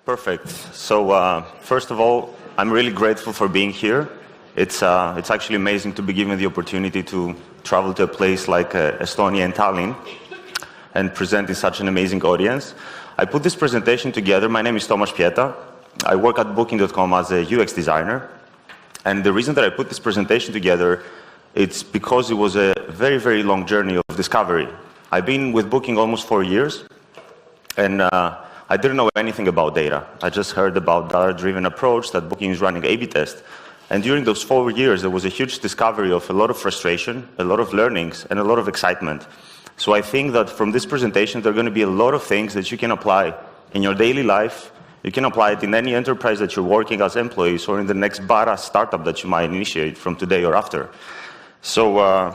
Perfect. So first of all, I'm really grateful for being here. It's actually amazing to be given the opportunity to travel to a place like Estonia and Tallinn and present in such an amazing audience. I put this presentation together. My name is Tomasz Pieta. I work at Booking.com as a UX designer. And the reason that I put this presentation together, it's because it was a very, very long journey of discovery. I've been with Booking almost 4 years, and I didn't know anything about data. I just heard about data-driven approach that Booking is running A/B test. And during those 4 years, there was a huge discovery of a lot of frustration, a lot of learnings, and a lot of excitement. So I think that from this presentation, there are going to be a lot of things that you can apply in your daily life. You can apply it in any enterprise that you're working as employees or in the next bara startup that you might initiate from today or after. So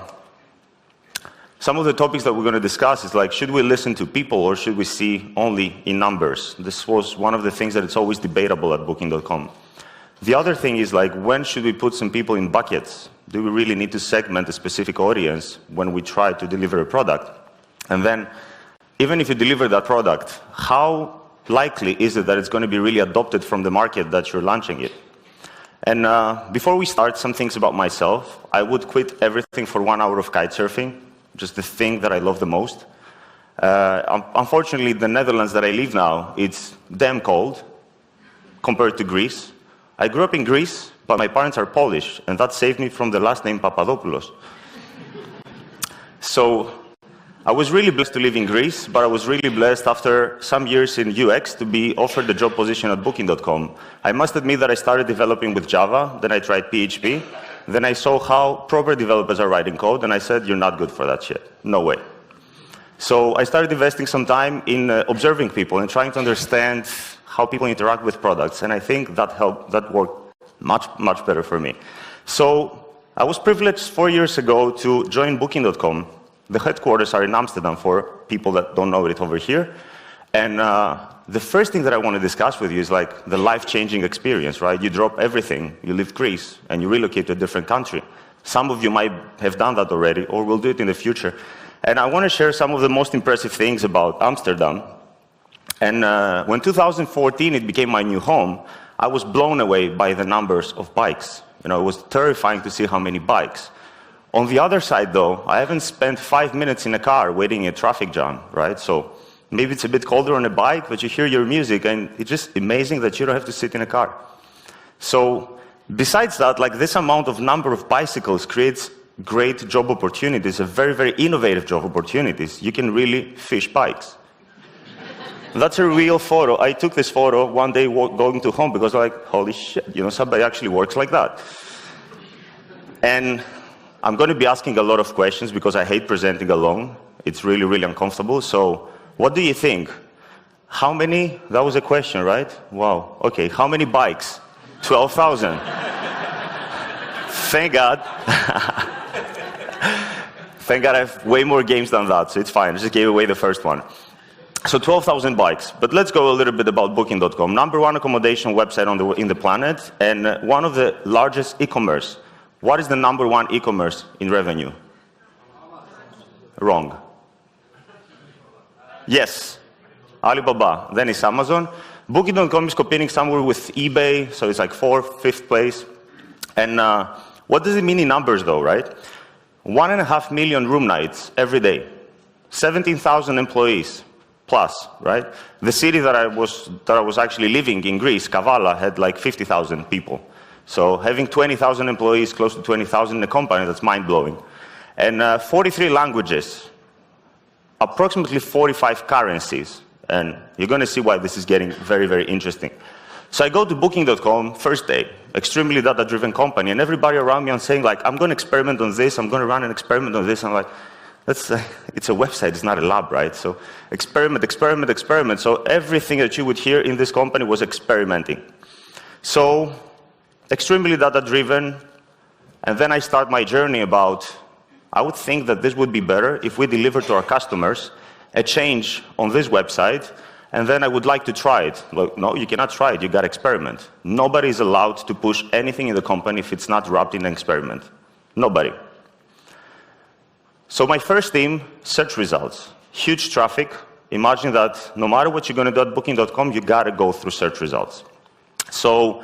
some of the topics that we're going to discuss is like, should we listen to people or should we see only in numbers? This was one of the things that it's always debatable at Booking.com. The other thing is like, when should we put some people in buckets? Do we really need to segment a specific audience when we try to deliver a product? And then, even if you deliver that product, how likely is it that it's going to be really adopted from the market that you're launching it? And before we start, some things about myself. I would quit everything for 1 hour of kite surfing, just the thing that I love the most. Unfortunately, the Netherlands that I live now, it's damn cold compared to Greece. I grew up in Greece, but my parents are Polish, and that saved me from the last name Papadopoulos. So I was really blessed to live in Greece, but I was really blessed after some years in UX to be offered the job position at Booking.com. I must admit that I started developing with Java, then I tried PHP, then I saw how proper developers are writing code, and I said, you're not good for that shit. No way. So I started investing some time in observing people and trying to understand how people interact with products, and I think that worked much, much better for me. So I was privileged 4 years ago to join Booking.com. The headquarters are in Amsterdam for people that don't know it over here. And the first thing that I want to discuss with you is like the life-changing experience, right? You drop everything, you leave Greece, and you relocate to a different country. Some of you might have done that already, or will do it in the future. And I want to share some of the most impressive things about Amsterdam. And when 2014 it became my new home, I was blown away by the numbers of bikes. You know, it was terrifying to see how many bikes. On the other side, though, I haven't spent 5 minutes in a car waiting in a traffic jam, right? So maybe it's a bit colder on a bike, but you hear your music, and it's just amazing that you don't have to sit in a car. So besides that, like this amount of number of bicycles creates great job opportunities, a very, very innovative job opportunities. You can really fish bikes. That's a real photo. I took this photo one day going to home because I'm like, holy shit, you know, somebody actually works like that. And I'm going to be asking a lot of questions because I hate presenting alone. It's really, really uncomfortable. So what do you think? How many? That was a question, right? Wow. Okay. How many bikes? 12,000. Thank God. Thank God I have way more games than that, so it's fine. I just gave away the first one. So 12,000 bikes. But let's go a little bit about Booking.com. #1 accommodation website in the planet, and one of the largest e-commerce. What is the #1 e-commerce in revenue? Wrong. Yes, Alibaba. Then it's Amazon. Booking.com is competing somewhere with eBay, so it's like 4th, 5th place. And what does it mean in numbers, though, right? 1.5 million room nights every day. 17,000 employees plus, right? The city that I was actually living in Greece, Kavala, had like 50,000 people. So having 20,000 employees, close to 20,000 in a company, that's mind-blowing. And 43 languages, approximately 45 currencies. And you're going to see why this is getting very, very interesting. So I go to Booking.com, first day, extremely data-driven company, and everybody around me is saying, like, I'm going to experiment on this, I'm going to run an experiment on this. I'm like, it's a website, it's not a lab, right? So experiment, experiment, experiment. So everything that you would hear in this company was experimenting. So extremely data-driven, and then I start my journey about, I would think that this would be better if we deliver to our customers a change on this website, and then I would like to try it. Well, no, you cannot try it, you got to experiment. Nobody is allowed to push anything in the company if it's not wrapped in an experiment. Nobody. So my first theme, search results. Huge traffic, imagine that no matter what you're going to do at Booking.com, you got to go through search results. So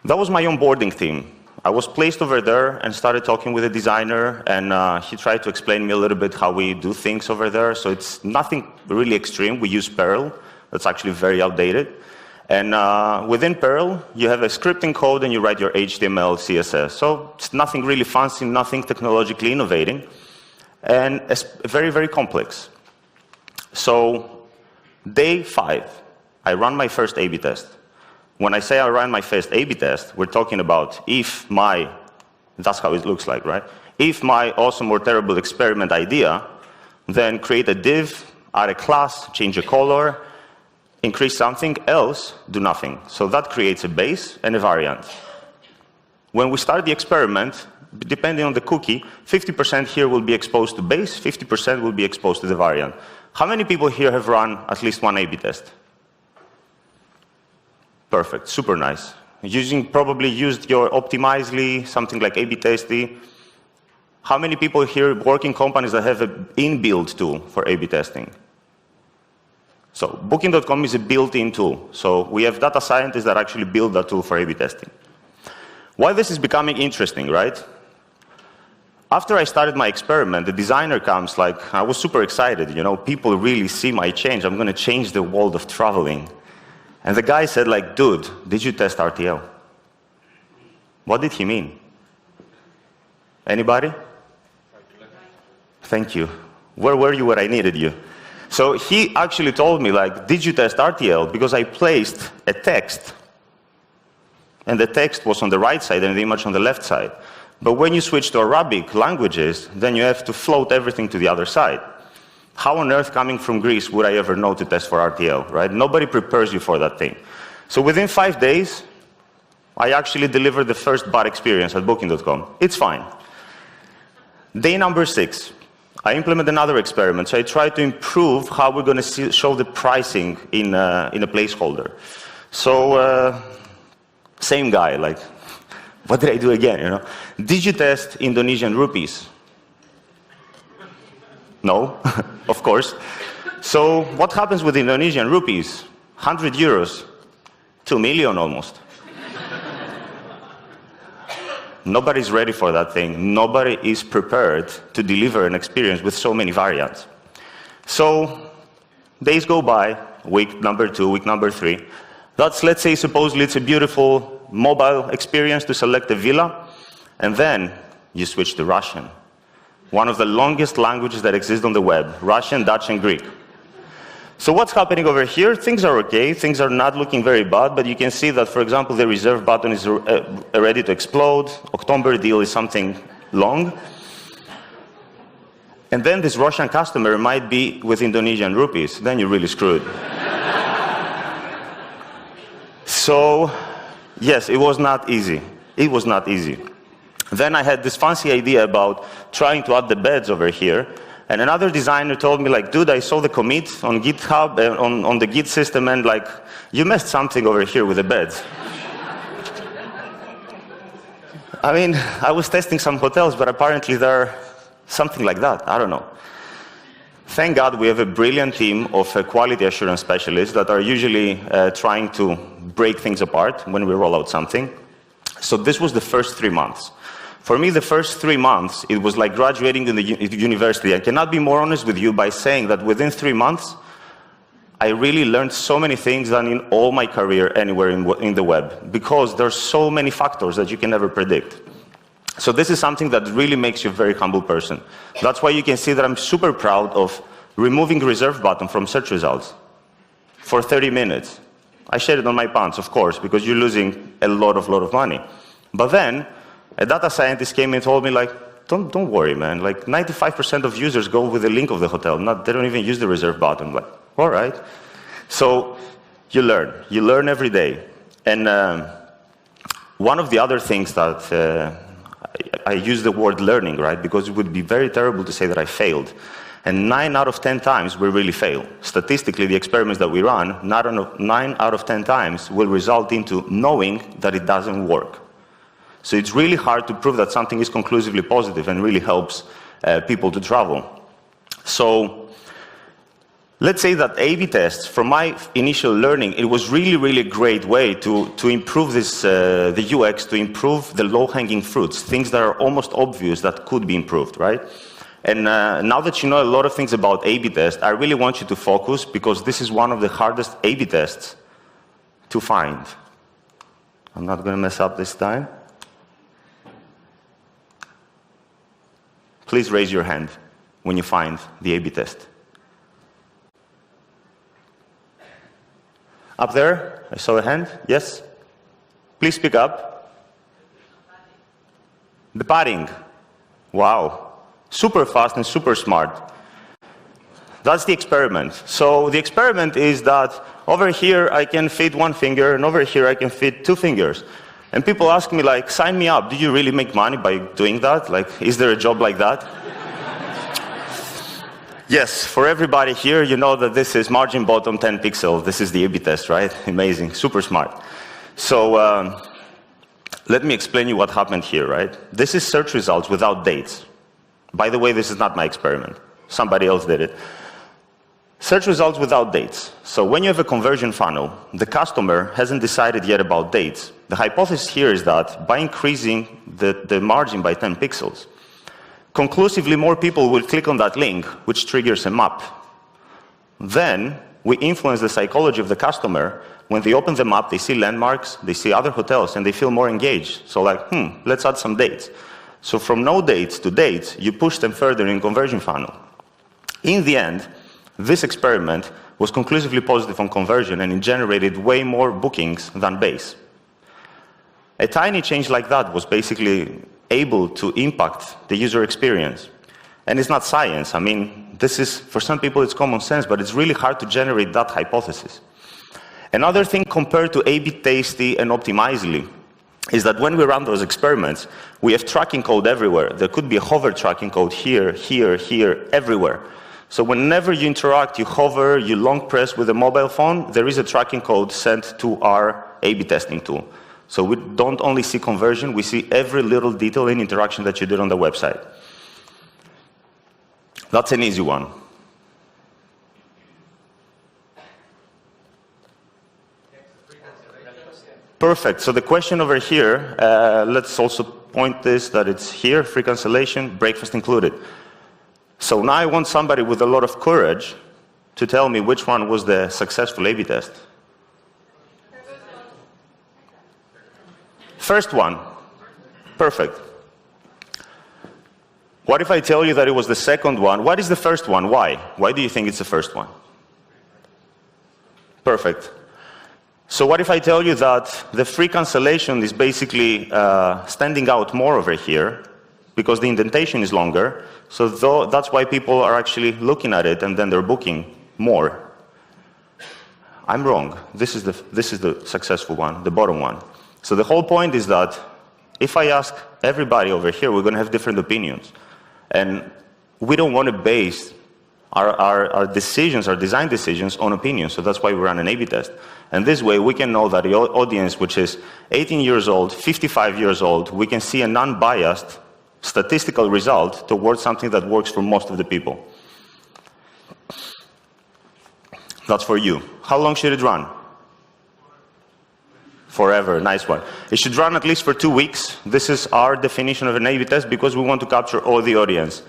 that was my onboarding team. I was placed over there and started talking with a designer, and he tried to explain me a little bit how we do things over there. So it's nothing really extreme. We use Perl. That's actually very outdated. And within Perl, you have a scripting code and you write your HTML, CSS. So it's nothing really fancy, nothing technologically innovating, and it's very, very complex. So day 5, I run my first A/B test. When I say I ran my first A/B test, we're talking about if my, that's how it looks like, right? If my awesome or terrible experiment idea, then create a div, add a class, change a color, increase something, else do nothing. So that creates a base and a variant. When we start the experiment, depending on the cookie, 50% here will be exposed to base, 50% will be exposed to the variant. How many people here have run at least one A/B test? Perfect, super nice. Probably used your Optimizely, something like A/B Testy. How many people here work in companies that have an inbuilt tool for A/B testing? So Booking.com is a built-in tool. So we have data scientists that actually build that tool for A/B testing. Why this is becoming interesting, right? After I started my experiment, the designer comes like, I was super excited, you know, people really see my change. I'm going to change the world of traveling. And the guy said like, dude, did you test RTL? What did he mean? Anybody? Thank you. Where were you when I needed you? So he actually told me like, did you test RTL? Because I placed a text, and the text was on the right side and the image on the left side. But when you switch to Arabic languages, then you have to float everything to the other side. How on earth, coming from Greece, would I ever know to test for RTL, right? Nobody prepares you for that thing. So within 5 days, I actually delivered the first bad experience at Booking.com. It's fine. Day number 6, I implement another experiment. So I try to improve how we're going to show the pricing in a placeholder. So same guy, like, what did I do again, you know? Did you test Indonesian rupees? No, of course. So what happens with Indonesian rupees? 100 euros, 2 million almost. Nobody's ready for that thing. Nobody is prepared to deliver an experience with so many variants. So days go by, week number 2, week number 3. That's, let's say, supposedly it's a beautiful mobile experience to select a villa, and then you switch to Russian. One of the longest languages that exist on the web, Russian, Dutch, and Greek. So what's happening over here? Things are okay, things are not looking very bad, but you can see that, for example, the reserve button is ready to explode, October deal is something long, and then this Russian customer might be with Indonesian rupees, then you're really screwed. So, yes, it was not easy. It was not easy. Then I had this fancy idea about trying to add the beds over here, and another designer told me like, dude, I saw the commit on GitHub, on the Git system, and like, you messed something over here with the beds. I mean, I was testing some hotels, but apparently they're something like that, I don't know. Thank God we have a brilliant team of quality assurance specialists that are usually trying to break things apart when we roll out something. So this was the first 3 months. For me, the first 3 months, it was like graduating in the university. I cannot be more honest with you by saying that within 3 months, I really learned so many things than in all my career anywhere in the web, because there's so many factors that you can never predict. So this is something that really makes you a very humble person. That's why you can see that I'm super proud of removing reserve button from search results for 30 minutes. I shared it on my pants, of course, because you're losing a lot of money. But then, a data scientist came and told me, like, don't worry, man. Like, 95% of users go with the link of the hotel. They don't even use the reserve button. Like, all right. So you learn every day. And one of the other things that I use the word learning, right? Because it would be very terrible to say that I failed. And 9 out of 10 times we really fail. Statistically, the experiments that we run, 9 out of 10 times will result into knowing that it doesn't work. So it's really hard to prove that something is conclusively positive and really helps people to travel. So Let's say that A/B tests, from my initial learning, it was really a great way to improve this, the UX, to improve the low-hanging fruits, things that are almost obvious that could be improved, right? And now that you know a lot of things about A/B tests, I really want you to focus, because this is one of the hardest A/B tests to find. I'm not going to mess up this time. Please raise your hand when you find the A/B test. Up there, I saw a hand. Yes? Please speak up. The padding. Wow. Super fast and super smart. That's the experiment. So the experiment is that over here I can fit one finger, and over here I can fit two fingers. And people ask me, like, sign me up. Do you really make money by doing that? Like, is there a job like that? Yes, for everybody here, you know that this is margin bottom 10 pixels. This is the A/B test, right? Amazing, super smart. So let me explain you what happened here, right? This is search results without dates. By the way, this is not my experiment. Somebody else did it. Search results without dates. So when you have a conversion funnel, the customer hasn't decided yet about dates. The hypothesis here is that by increasing the margin by 10 pixels, conclusively more people will click on that link, which triggers a map. Then we influence the psychology of the customer. When they open the map, they see landmarks, they see other hotels, and they feel more engaged. So like, let's add some dates. So from no dates to dates, you push them further in conversion funnel. In the end, this experiment was conclusively positive on conversion, and it generated way more bookings than base. A tiny change like that was basically able to impact the user experience. And it's not science. I mean, this is, for some people it's common sense, but it's really hard to generate that hypothesis. Another thing compared to A/B Tasty and Optimizely is that when we run those experiments, we have tracking code everywhere. There could be a hover tracking code here, here, here, everywhere. So whenever you interact, you hover, you long press with a mobile phone, there is a tracking code sent to our A/B testing tool. So we don't only see conversion, we see every little detail in interaction that you did on the website. That's an easy one. Perfect. So the question over here, let's also point this that it's here, free cancellation, breakfast included. So now I want somebody with a lot of courage to tell me which one was the successful A/B test. First one. Perfect. What if I tell you that it was the second one? What is the first one? Why? Why do you think it's the first one? Perfect. So what if I tell you that the free cancellation is basically standing out more over here because the indentation is longer, so that's why people are actually looking at it and then they're booking more. I'm wrong. This is the successful one, the bottom one. So the whole point is that if I ask everybody over here, we're going to have different opinions. And we don't want to base our decisions, our design decisions, on opinions. So that's why we run an A/B test. And this way we can know that the audience, which is 18 years old, 55 years old, we can see an unbiased statistical result towards something that works for most of the people. That's for you. How long should it run? Forever. Nice one. It should run at least for 2 weeks. This is our definition of an A/B test because we want to capture all the audience.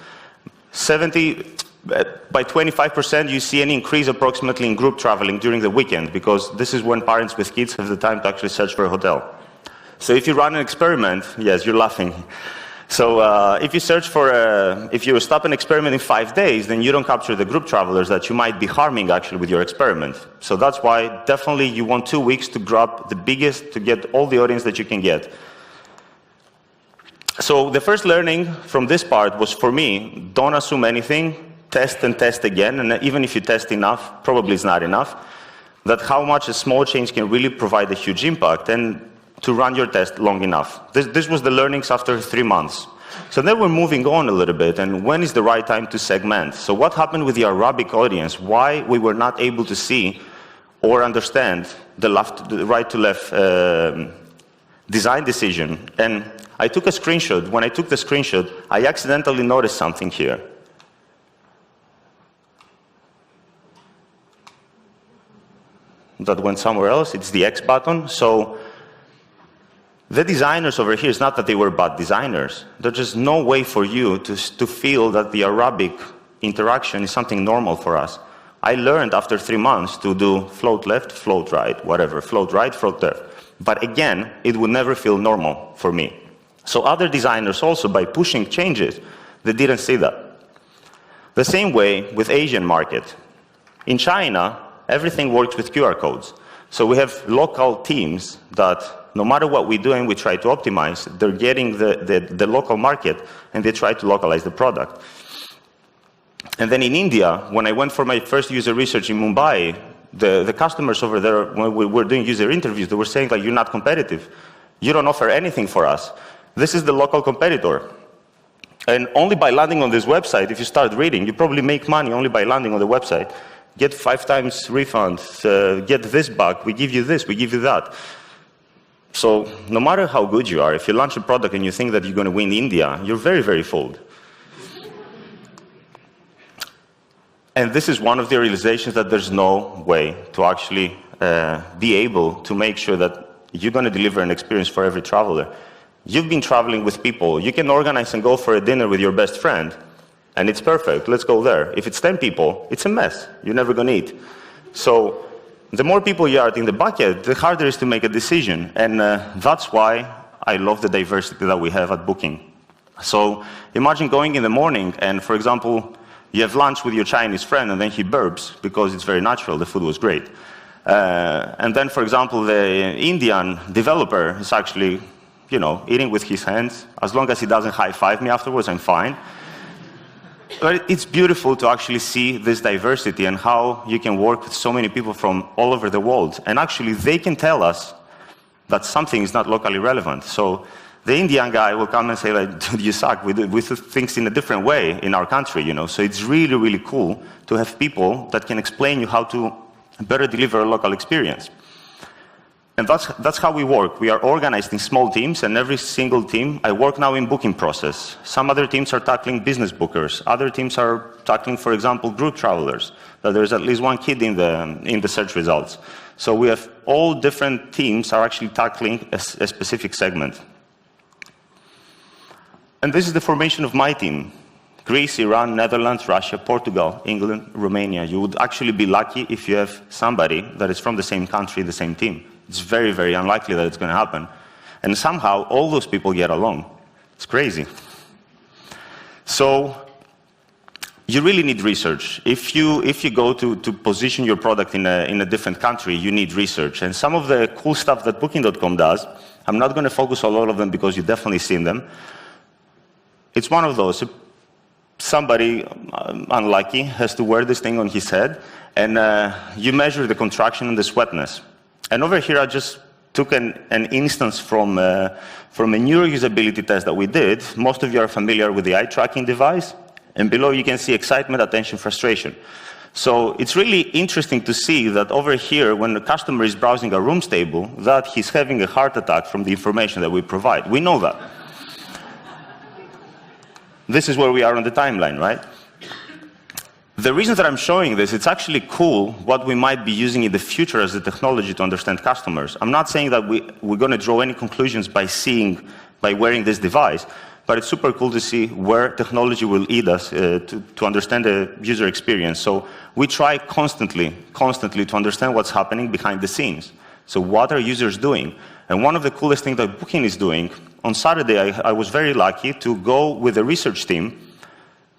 By 25%, you see an increase approximately in group traveling during the weekend because this is when parents with kids have the time to actually search for a hotel. So if you run an experiment, yes, you're laughing. So if you stop an experiment in 5 days, then you don't capture the group travelers that you might be harming actually with your experiment. So that's why definitely you want 2 weeks to grab the biggest, to get all the audience that you can get. So the first learning from this part was, for me, don't assume anything, test and test again, and even if you test enough, probably it's not enough, that how much a small change can really provide a huge impact, and to run your test long enough. This was the learnings after 3 months. So then we're moving on a little bit, and when is the right time to segment? So what happened with the Arabic audience? Why we were not able to see or understand the right to left design decision? And I took a screenshot. When I took the screenshot, I accidentally noticed something here. that went somewhere else. It's the X button. So the designers over here, it's not that they were bad designers. There's just no way for you to feel that the Arabic interaction is something normal for us. I learned after 3 months to do float left, float right, whatever, float right, float left. But again, it would never feel normal for me. So other designers also, by pushing changes, they didn't see that. The same way with Asian market. In China, everything works with QR codes. So we have local teams that no matter what we do and we try to optimize, they're getting the local market and they try to localize the product. And then in India, when I went for my first user research in Mumbai, the customers over there, when we were doing user interviews, they were saying, like, you're not competitive. You don't offer anything for us. This is the local competitor. And only by landing on this website, if you start reading, you probably make money only by landing on the website. Get 5 times refund, get this back, we give you this, we give you that. So no matter how good you are, if you launch a product and you think that you're going to win India, you're very, very fooled. And this is one of the realizations that there's no way to actually be able to make sure that you're going to deliver an experience for every traveler. You've been traveling with people. You can organize and go for a dinner with your best friend, and it's perfect. Let's go there. If it's 10 people, it's a mess. You're never going to eat. So the more people you are in the bucket, the harder it is to make a decision. And that's why I love the diversity that we have at Booking. So imagine going in the morning and, for example, you have lunch with your Chinese friend and then he burps because it's very natural, the food was great. And then, for example, the Indian developer is actually, eating with his hands. As long as he doesn't high-five me afterwards, I'm fine. But it's beautiful to actually see this diversity and how you can work with so many people from all over the world. And actually, they can tell us that something is not locally relevant. So the Indian guy will come and say, like, dude, you suck. We do things in a different way in our country, So it's really, really cool to have people that can explain you how to better deliver a local experience. And that's how we work. We are organized in small teams, and every single team, I work now in booking process. Some other teams are tackling business bookers. Other teams are tackling, for example, group travelers, that there's at least one kid in the search results. So we have all different teams are actually tackling a specific segment. And this is the formation of my team. Greece, Iran, Netherlands, Russia, Portugal, England, Romania. You would actually be lucky if you have somebody that is from the same country, the same team. It's very, very unlikely that it's going to happen. And somehow, all those people get along. It's crazy. So you really need research. If you go to position your product in a different country, you need research. And some of the cool stuff that Booking.com does, I'm not going to focus on all of them because you've definitely seen them. It's one of those. Somebody unlucky has to wear this thing on his head, and you measure the contraction and the sweatness. And over here, I just took an instance from a neuro usability test that we did. Most of you are familiar with the eye tracking device. And below, you can see excitement, attention, frustration. So it's really interesting to see that over here, when the customer is browsing a rooms table, that he's having a heart attack from the information that we provide. We know that. This is where we are on the timeline, right? The reason that I'm showing this, it's actually cool what we might be using in the future as a technology to understand customers. I'm not saying that we're going to draw any conclusions by wearing this device, but it's super cool to see where technology will lead us to understand the user experience. So we try constantly to understand what's happening behind the scenes. So what are users doing? And one of the coolest things that Booking is doing, on Saturday, I was very lucky to go with a research team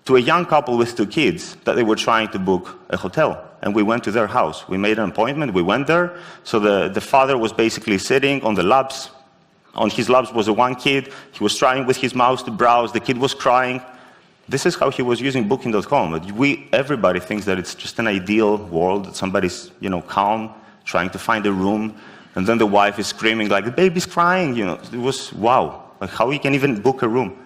to a young couple with 2 kids that they were trying to book a hotel. And we went to their house. We made an appointment. We went there. So the father was basically sitting on the laps. On his laps was one kid. He was trying with his mouse to browse. The kid was crying. This is how he was using Booking.com. Everybody thinks that it's just an ideal world, that somebody's calm, trying to find a room. And then the wife is screaming like, the baby's crying. It was, wow, like how you can even book a room.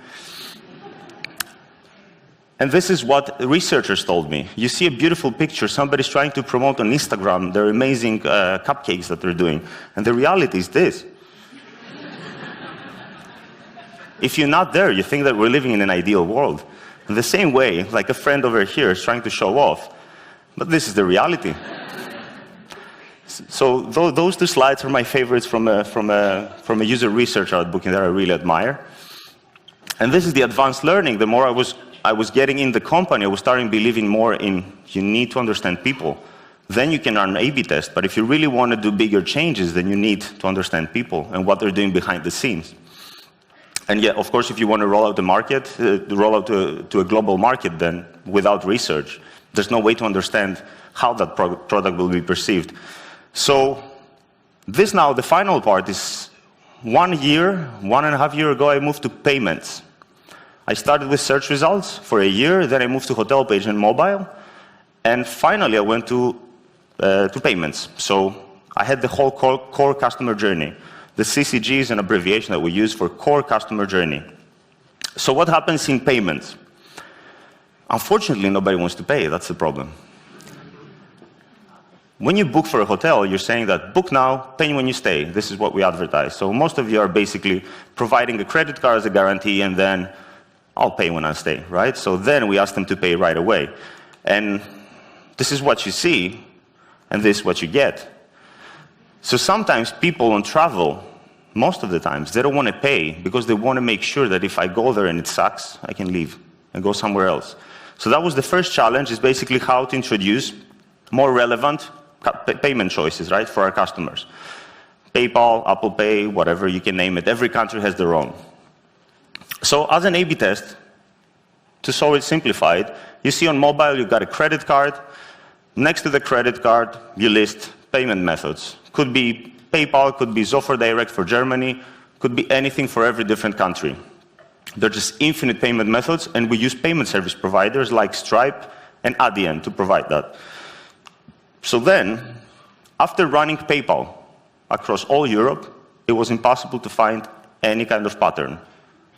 And this is what researchers told me. You see a beautiful picture, somebody's trying to promote on Instagram their amazing cupcakes that they're doing. And the reality is this. If you're not there, you think that we're living in an ideal world. In the same way, like a friend over here is trying to show off. But this is the reality. So those two slides are my favorites from a user researcher at Booking that I really admire. And this is the advanced learning. The more I was getting in the company, I was starting believing more in you need to understand people. Then you can run an A/B test. But if you really want to do bigger changes, then you need to understand people and what they're doing behind the scenes. And yeah, of course, if you want to roll out the market, roll out to a global market, then without research, there's no way to understand how that product will be perceived. So this now, the final part is 1 year, 1.5 years ago, I moved to payments. I started with search results for a year, then I moved to hotel page and mobile, and finally I went to payments. So I had the whole core customer journey. The CCG is an abbreviation that we use for core customer journey. So what happens in payments? Unfortunately, nobody wants to pay. That's the problem. When you book for a hotel, you're saying that book now, pay when you stay. This is what we advertise. So most of you are basically providing a credit card as a guarantee, and then I'll pay when I stay, right? So then we ask them to pay right away. And this is what you see, and this is what you get. So sometimes people on travel, most of the times, they don't want to pay because they want to make sure that if I go there and it sucks, I can leave and go somewhere else. So that was the first challenge, is basically how to introduce more relevant payment choices, right, for our customers. PayPal, Apple Pay, whatever, you can name it. Every country has their own. So as an A/B test, to solve it simplified, you see on mobile you've got a credit card. Next to the credit card, you list payment methods. Could be PayPal, could be Zofer Direct for Germany, could be anything for every different country. They're just infinite payment methods, and we use payment service providers like Stripe and Adyen to provide that. So then, after running PayPal across all Europe, it was impossible to find any kind of pattern.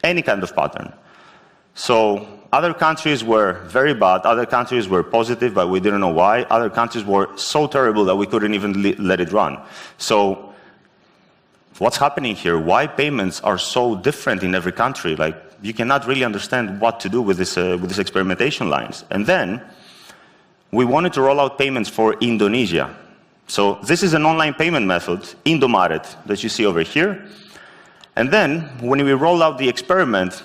Any kind of pattern. So other countries were very bad, other countries were positive, but we didn't know why. Other countries were so terrible that we couldn't even let it run. So what's happening here? Why payments are so different in every country? Like, you cannot really understand what to do with this experimentation lines. And then we wanted to roll out payments for Indonesia. So this is an online payment method, Indomaret, that you see over here. And then when we roll out the experiment,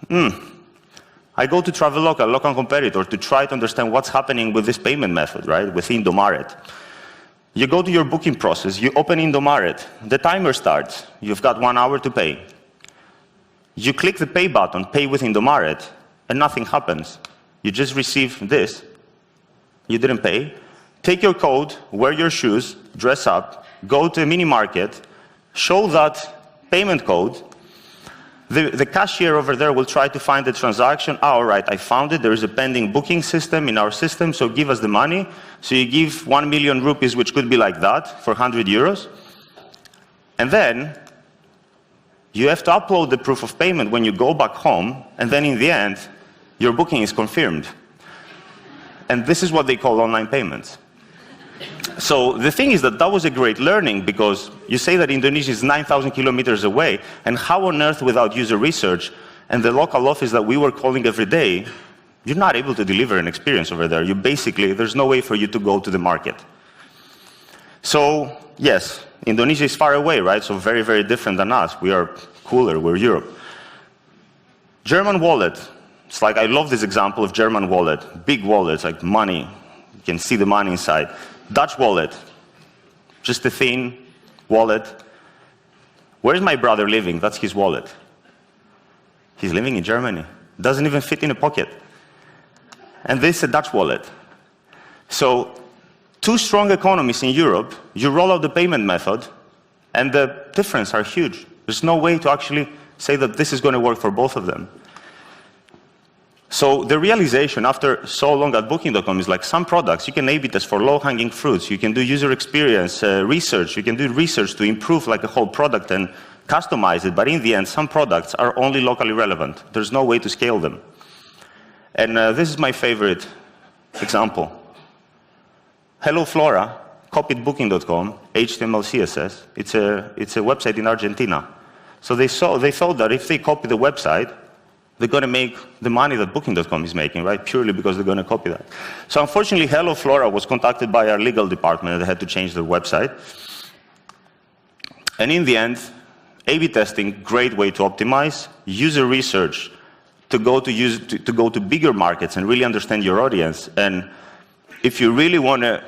I go to Traveloka, a local competitor, to try to understand what's happening with this payment method, right, with Indomaret. You go to your booking process, you open Indomaret, the timer starts, you've got 1 hour to pay. You click the pay button, pay with Indomaret, and nothing happens. You just receive this, you didn't pay. Take your code, wear your shoes, dress up, go to a mini market, show that payment code. The cashier over there will try to find the transaction. Oh, all right, I found it. There is a pending booking system in our system, so give us the money. So you give 1 million rupees, which could be like that, for 100 euros. And then you have to upload the proof of payment when you go back home, and then in the end, your booking is confirmed. And this is what they call online payments. So the thing is that was a great learning, because you say that Indonesia is 9,000 kilometers away, and how on earth, without user research and the local office that we were calling every day, you're not able to deliver an experience over there. You basically, there's no way for you to go to the market. So yes, Indonesia is far away, right? So very, very different than us. We are cooler, we're Europe. German wallet. It's like, I love this example of German wallet. Big wallets, like money. You can see the money inside. Dutch wallet, just a thin wallet. Where's my brother living? That's his wallet. He's living in Germany. Doesn't even fit in a pocket. And this is a Dutch wallet. So, two strong economies in Europe, you roll out the payment method, and the differences are huge. There's no way to actually say that this is going to work for both of them. So the realization after so long at Booking.com is like, some products, you can A/B test for low-hanging fruits, you can do user experience research, you can do research to improve like a whole product and customize it, but in the end, some products are only locally relevant. There's no way to scale them. And this is my favorite example. Hello Flora copied Booking.com, HTML, CSS. It's a website in Argentina. So they thought that if they copy the website, they're going to make the money that Booking.com is making, right? Purely because they're going to copy that. So unfortunately, Hello Flora was contacted by our legal department and they had to change their website. And in the end, A/B testing, great way to optimize. User research, to go to bigger markets and really understand your audience. And if you really want to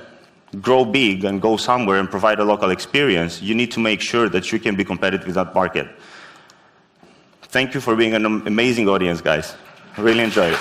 grow big and go somewhere and provide a local experience, you need to make sure that you can be competitive with that market. Thank you for being an amazing audience, guys. I really enjoyed it.